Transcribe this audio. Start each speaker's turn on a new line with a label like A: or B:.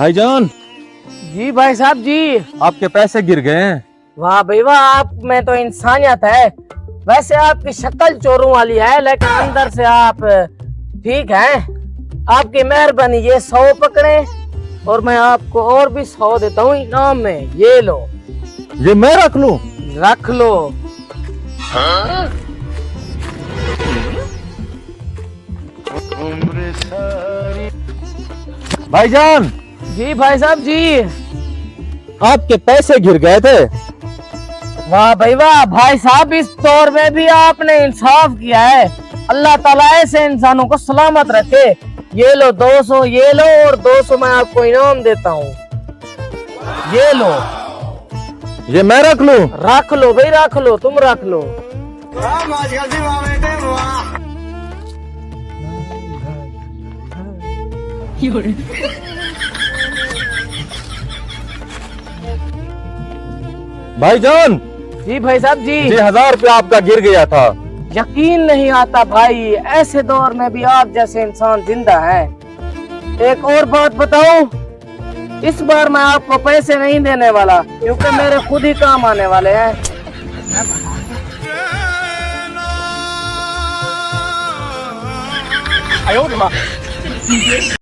A: भाईजान,
B: जी भाई साहब जी।
A: आपके पैसे गिर गए हैं।
B: वाह भाई वाह, आप में तो इंसानियत है। वैसे आपकी शक्ल चोरों वाली है, लेकिन अंदर से आप ठीक हैं। आपकी मेहरबानी, ये 100 पकड़े और मैं आपको और भी 100 देता हूँ इनाम में। ये लो।
A: ये मैं रख लूं?
B: रख लो।
A: भाईजान,
B: जी भाई साहब जी।
A: आपके पैसे गिर गए थे।
B: वाह भाई वाह भाई साहब, इस दौर में भी आपने इंसाफ किया है। अल्लाह ताला ऐसे इंसानों को सलामत रखे। ये लो 200, ये लो, और 200 मैं आपको इनाम देता हूँ। ये लो।
A: ये मैं रख लूं?
B: रख लो भाई, रख लो, तुम रख लो।
A: भाईजान
B: जी भाई साहब जी।
A: जी, 1000 रुपया आपका गिर गया था।
B: यकीन नहीं आता भाई, ऐसे दौर में भी आप जैसे इंसान जिंदा है। एक और बात बताऊं, इस बार मैं आपको पैसे नहीं देने वाला, क्योंकि मेरे खुद ही काम आने वाले हैं।